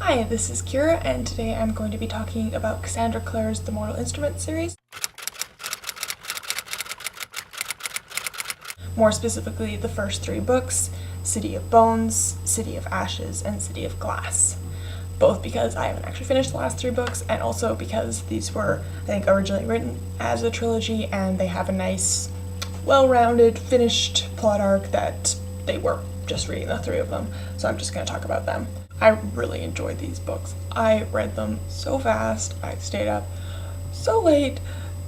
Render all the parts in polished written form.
Hi, this is Kyra, and today I'm going to be talking about Cassandra Clare's The Mortal Instruments series. More specifically, the first three books, City of Bones, City of Ashes, and City of Glass. Both because I haven't actually finished the last three books, and also because these were, I think, originally written as a trilogy, and they have a nice, well-rounded, finished plot arc that they were just reading the three of them, so I'm just going to talk about them. I really enjoyed these books. I read them so fast. I stayed up so late,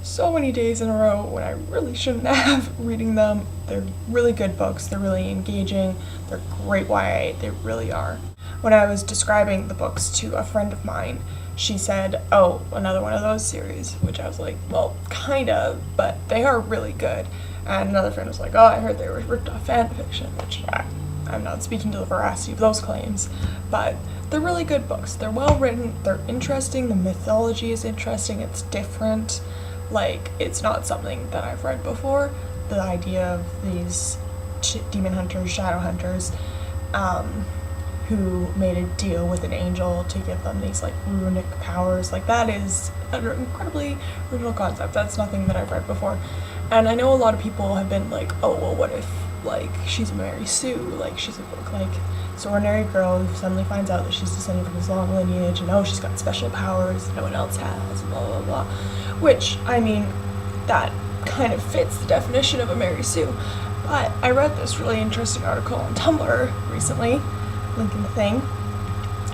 so many days in a row when I really shouldn't have reading them. They're really good books. They're really engaging. They're great YA. They really are. When I was describing the books to a friend of mine, she said, "Oh, another one of those series," which I was like, well, kind of, but they are really good. And another friend was like, "Oh, I heard they were ripped off fan fiction," which I'm not speaking to the veracity of those claims, but they're really good books. They're well written, they're interesting, the mythology is interesting, it's different. Like, it's not something that I've read before. The idea of these demon hunters, shadow hunters, who made a deal with an angel to give them these like runic powers, like that is an incredibly original concept. That's nothing that I've read before. And I know a lot of people have been like, oh, well, what if like she's Mary Sue, like she's this ordinary girl who suddenly finds out that she's descended from this long lineage, and oh, she's got special powers no one else has, blah blah blah. Which, I mean, that kind of fits the definition of a Mary Sue. But I read this really interesting article on Tumblr recently, link in the thing,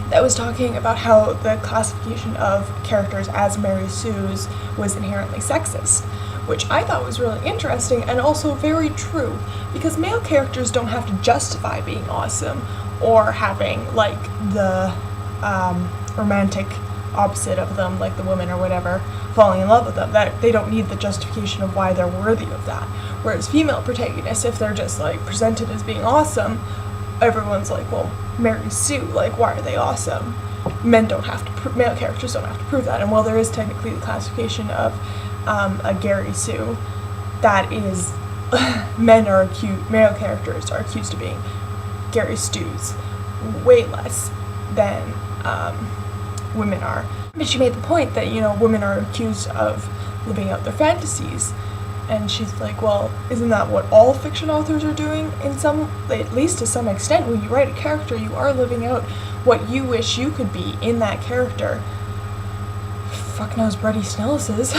that was talking about how the classification of characters as Mary Sues was inherently sexist, which I thought was really interesting and also very true, because male characters don't have to justify being awesome or having like the romantic opposite of them, like the women or whatever, falling in love with them. That they don't need the justification of why they're worthy of that. Whereas female protagonists, if they're just like presented as being awesome, everyone's like, well, Mary Sue, like, why are they awesome? Male characters don't have to prove that. And while there is technically the classification of a Gary Sue, that is, male characters are accused of being Gary Stews way less than women are. But she made the point that, you know, women are accused of living out their fantasies. And she's like, well, isn't that what all fiction authors are doing at least to some extent? When you write a character, you are living out what you wish you could be in that character. Fuck knows Bretty Snellis is.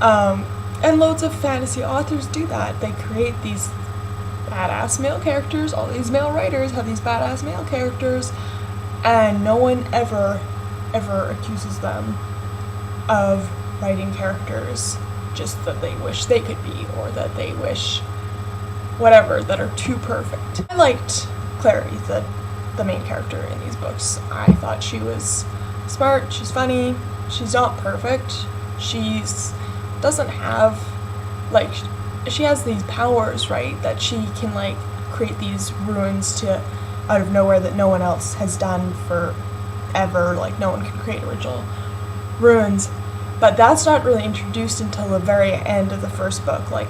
And loads of fantasy authors do that. They create these badass male characters. All these male writers have these badass male characters, and no one ever accuses them of writing characters just that they wish they could be, or that they wish whatever, that are too perfect. I liked Clarity, the main character in these books. I thought she was smart, she's funny, she's not perfect, doesn't have, like, she has these powers, right, that she can, like, create these ruins out of nowhere that no one else has done forever. Like, no one can create original ruins. But that's not really introduced until the very end of the first book. Like,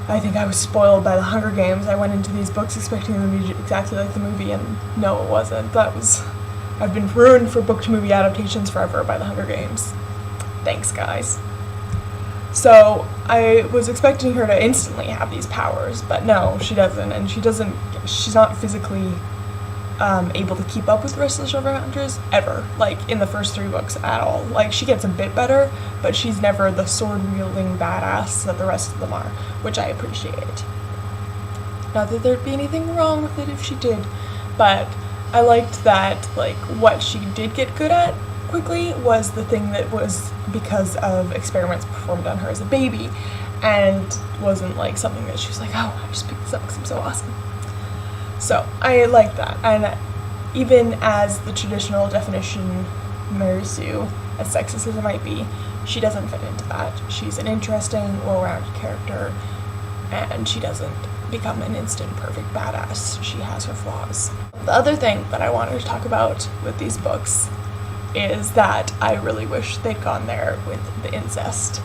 I think I was spoiled by The Hunger Games. I went into these books expecting them to be exactly like the movie, and no, it wasn't. I've been ruined for book-to-movie adaptations forever by The Hunger Games. Thanks, guys. So, I was expecting her to instantly have these powers, but no, she doesn't, and she's not physically able to keep up with the rest of the Shadowhunters ever, like in the first three books at all. Like, she gets a bit better, but she's never the sword-wielding badass that the rest of them are, which I appreciate. Not that there'd be anything wrong with it if she did, but I liked that, like, what she did get good at quickly was the thing that was because of experiments performed on her as a baby, and wasn't like something that she was like, oh, I just picked this up because I'm so awesome. So, I like that, and even as the traditional definition Mary Sue, as sexist as it might be, she doesn't fit into that. She's an interesting, well-rounded character, and she doesn't become an instant perfect badass. She has her flaws. The other thing that I wanted to talk about with these books is that I really wish they'd gone there with the incest.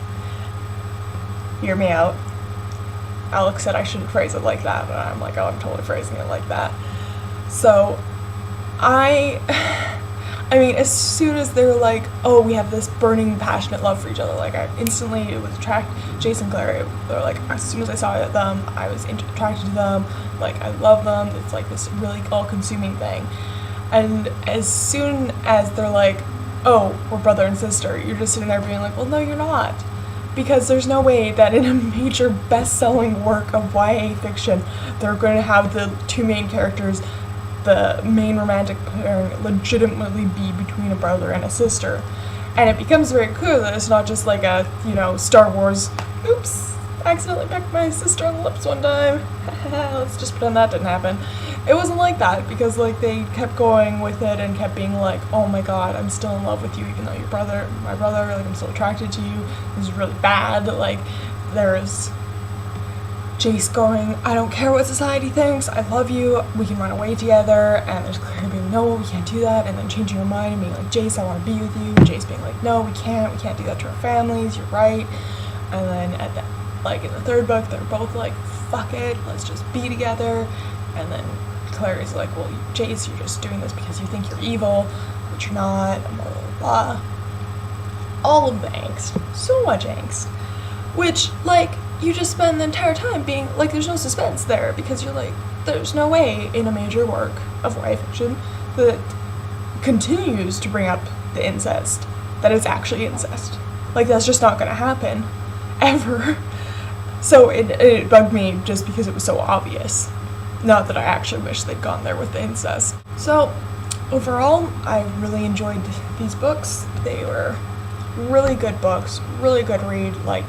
Hear me out. Alex said I shouldn't phrase it like that, but I'm like, oh, I'm totally phrasing it like that. So, I mean, as soon as they're like, oh, we have this burning, passionate love for each other, like, I instantly was attracted, Jason and Claire, they're like, as soon as I saw them, I was attracted to them, like, I love them, it's like this really all-consuming thing. And as soon as they're like, oh, we're brother and sister, you're just sitting there being like, well, no, you're not. Because there's no way that in a major best-selling work of YA fiction, they're going to have the two main characters, the main romantic pairing, legitimately be between a brother and a sister. And it becomes very clear that it's not just like a, Star Wars, oops, I accidentally pecked my sister on the lips one time. Let's just pretend that didn't happen. It wasn't like that, because like they kept going with it and kept being like, oh my god, I'm still in love with you even though you're my brother, like I'm still attracted to you, this is really bad. Like there's Jace going, I don't care what society thinks, I love you, we can run away together, and there's Claire being, no, we can't do that, and then changing her mind and being like, Jace, I want to be with you, Jace being like, no, we can't do that to our families, you're right. And then in the third book, they're both like, fuck it, let's just be together. And then Claire is like, well, Jace, you're just doing this because you think you're evil, which you're not, blah, blah, blah. All of the angst. So much angst. Which, like, you just spend the entire time being, like, there's no suspense there, because you're like, there's no way in a major work of YA fiction that continues to bring up the incest, that it's actually incest. Like, that's just not gonna happen. Ever. So it bugged me just because it was so obvious. Not that I actually wish they'd gone there with the incest. So, overall, I really enjoyed these books. They were really good books, really good read. Like,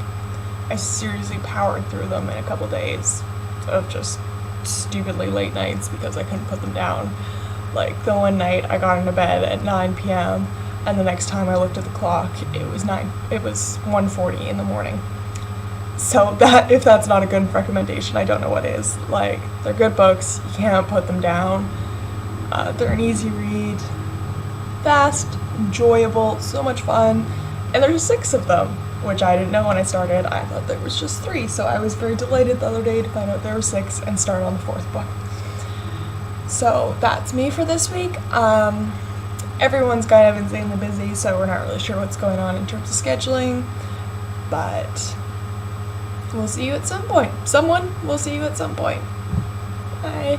I seriously powered through them in a couple days of just stupidly late nights because I couldn't put them down. Like, the one night I got into bed at 9 p.m. and the next time I looked at the clock, it was 1:40 in the morning. So that, if that's not a good recommendation, I don't know what is. Like, they're good books, you can't put them down. They're an easy read, fast, enjoyable, so much fun, and there's 6 of them, which I didn't know when I started. I thought there was just 3, so I was very delighted the other day to find out there were 6 and start on the 4th book. So that's me for this week. Everyone's kind of insanely busy, so we're not really sure what's going on in terms of scheduling, but we'll see you at some point. Someone will see you at some point. Bye.